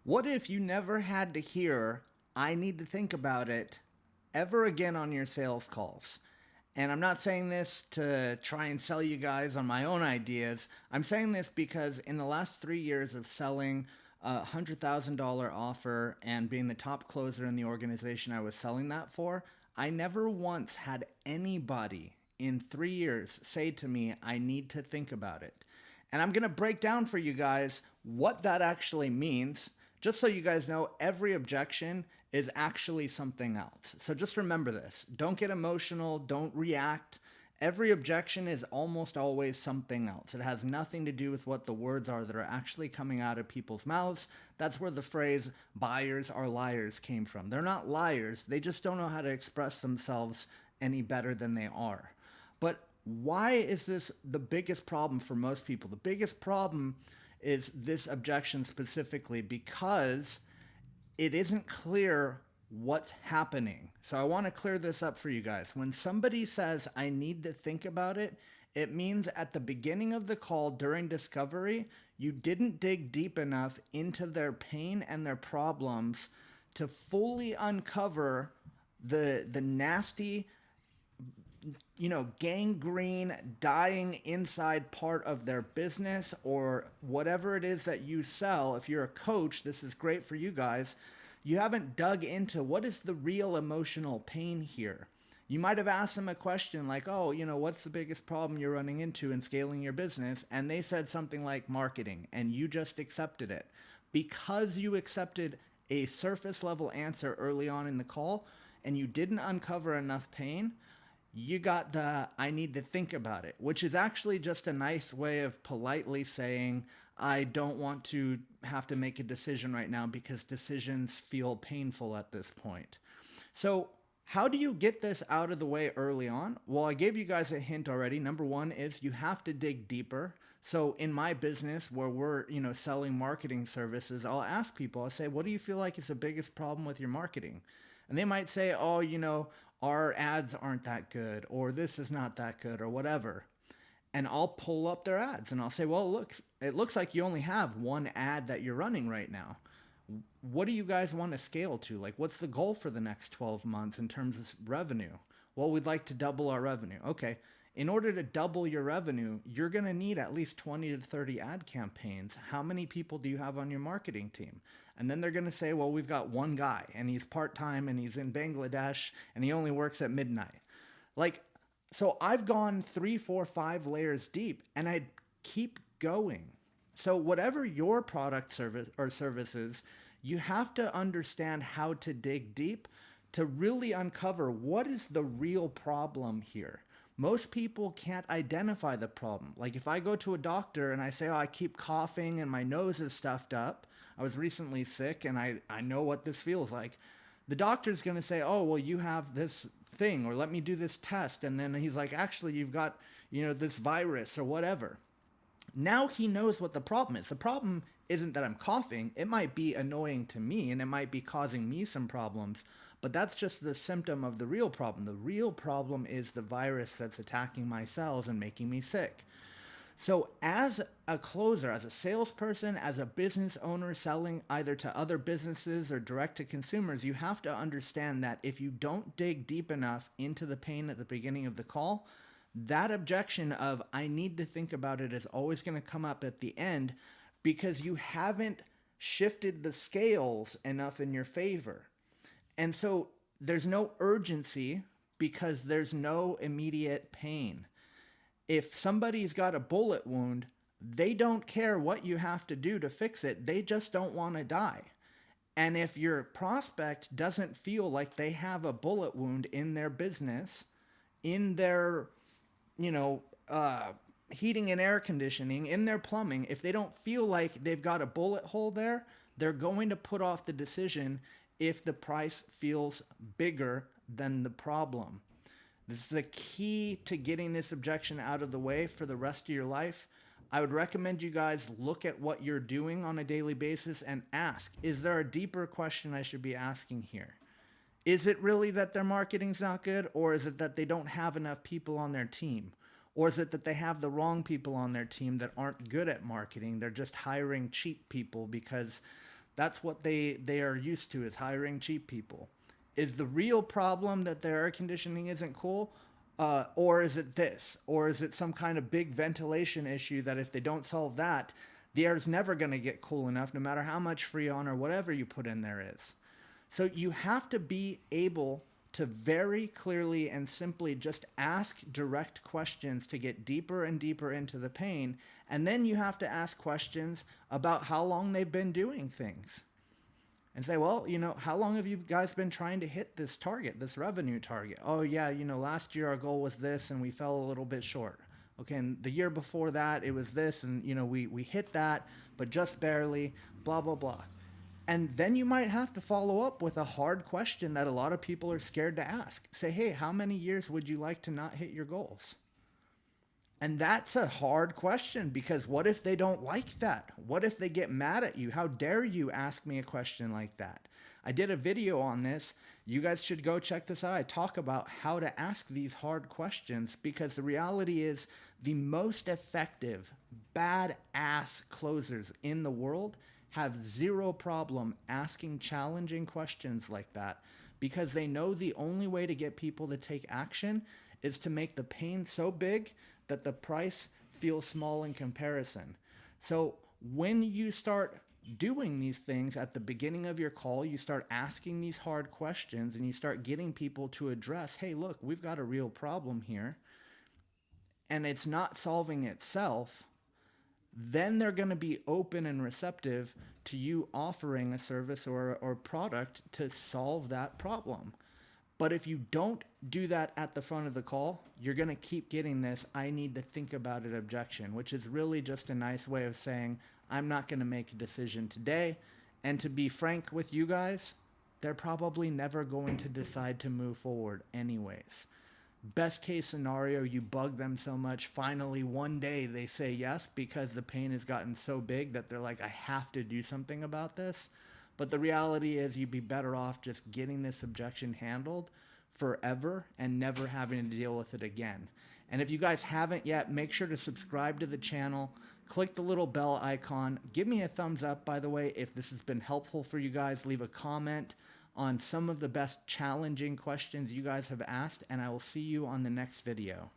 What if you never had to hear, I need to think about it, ever again on your sales calls? And I'm not saying this to try and sell you guys on my own ideas. I'm saying this because in the last 3 years of selling a $100,000 offer and being the top closer in the organization I was selling that for, I never once had anybody in 3 years say to me, I need to think about it. And I'm going to break down for you guys what that actually means. Just so you guys know, every objection is actually something else. So just remember this. Don't get emotional, don't react. Every objection is almost always something else. It has nothing to do with what the words are that are actually coming out of people's mouths. That's where the phrase buyers are liars came from. They're not liars, they just don't know how to express themselves any better than they are. But why is this the biggest problem for most people? The biggest problem is this objection specifically because it isn't clear what's happening. So I want to clear this up for you guys. When somebody says, I need to think about it, it means at the beginning of the call during discovery, you didn't dig deep enough into their pain and their problems to fully uncover the nasty, gangrene, dying inside part of their business or whatever it is that you sell. If you're a coach, this is great for you guys. You haven't dug into what is the real emotional pain here. You might have asked them a question like, oh, what's the biggest problem you're running into in scaling your business? And they said something like marketing, and you just accepted it. Because you accepted a surface level answer early on in the call and you didn't uncover enough pain, you got the I need to think about it, which is actually just a nice way of politely saying, I don't want to have to make a decision right now because decisions feel painful at this point. So, how do you get this out of the way early on? Well, I gave you guys a hint already. Number one is you have to dig deeper. So in my business where we're, selling marketing services, I'll ask people, I'll say, what do you feel like is the biggest problem with your marketing? And they might say, oh, our ads aren't that good, or this is not that good, or whatever. And I'll pull up their ads and I'll say, well, it looks like you only have one ad that you're running right now. What do you guys want to scale to? Like, what's the goal for the next 12 months in terms of revenue? Well, we'd like to double our revenue. Okay. In order to double your revenue, you're going to need at least 20 to 30 ad campaigns. How many people do you have on your marketing team? And then they're going to say, well, we've got one guy and he's part time and he's in Bangladesh and he only works at midnight. Like, so I've gone 3, 4, 5 layers deep and I keep going. So whatever your product service or services, you have to understand how to dig deep to really uncover what is the real problem here. Most people can't identify the problem. Like if I go to a doctor and I say, oh, I keep coughing and my nose is stuffed up. I was recently sick and I know what this feels like. The doctor's going to say, oh, well, you have this thing, or let me do this test. And then he's like, actually, you've got, this virus or whatever. Now he knows what the problem is. The problem isn't that I'm coughing. It might be annoying to me and it might be causing me some problems, but that's just the symptom of the real problem. The real problem is the virus that's attacking my cells and making me sick. So, as a closer, as a salesperson, as a business owner selling either to other businesses or direct to consumers, you have to understand that if you don't dig deep enough into the pain at the beginning of the call, that objection of I need to think about it is always going to come up at the end because you haven't shifted the scales enough in your favor. And so there's no urgency because there's no immediate pain. If somebody's got a bullet wound, they don't care what you have to do to fix it. They just don't want to die. And if your prospect doesn't feel like they have a bullet wound in their business, in their, you know, heating and air conditioning, in their plumbing, if they don't feel like they've got a bullet hole there, they're going to put off the decision if the price feels bigger than the problem. This is the key to getting this objection out of the way for the rest of your life. I would recommend you guys look at what you're doing on a daily basis and ask, is there a deeper question I should be asking here? Is it really that their marketing's not good, or is it that they don't have enough people on their team? Or is it that they have the wrong people on their team that aren't good at marketing? They're just hiring cheap people because That's what they are used to, is hiring cheap people. Is the real problem that their air conditioning isn't cool? Or is it this? Or is it some kind of big ventilation issue that if they don't solve that, the air is never going to get cool enough, no matter how much Freon or whatever you put in there is? So you have to be able to very clearly and simply just ask direct questions to get deeper and deeper into the pain. And then you have to ask questions about how long they've been doing things. And say, well, how long have you guys been trying to hit this target, this revenue target? Oh, yeah, last year our goal was this and we fell a little bit short. Okay, and the year before that it was this, and we hit that, but just barely, blah, blah, blah. And then you might have to follow up with a hard question that a lot of people are scared to ask. Say, hey, how many years would you like to not hit your goals? And that's a hard question, because what if they don't like that? What if they get mad at you? How dare you ask me a question like that? I did a video on this. You guys should go check this out. I talk about how to ask these hard questions, because the reality is the most effective badass closers in the world have zero problem asking challenging questions like that, because they know the only way to get people to take action is to make the pain so big that the price feels small in comparison. So when you start doing these things at the beginning of your call, you start asking these hard questions and you start getting people to address, hey, look, we've got a real problem here and it's not solving itself, then they're going to be open and receptive to you offering a service or product to solve that problem. But if you don't do that at the front of the call, you're going to keep getting this I need to think about it objection, which is really just a nice way of saying I'm not going to make a decision today. And to be frank with you guys, they're probably never going to decide to move forward anyways. Best case scenario, you bug them so much, finally one day they say yes, because the pain has gotten so big that they're like, I have to do something about this. But the reality is you'd be better off just getting this objection handled forever and never having to deal with it again. And if you guys haven't yet, make sure to subscribe to the channel. Click the little bell icon. Give me a thumbs up, by the way, if this has been helpful for you guys. Leave a comment on some of the best challenging questions you guys have asked, and I will see you on the next video.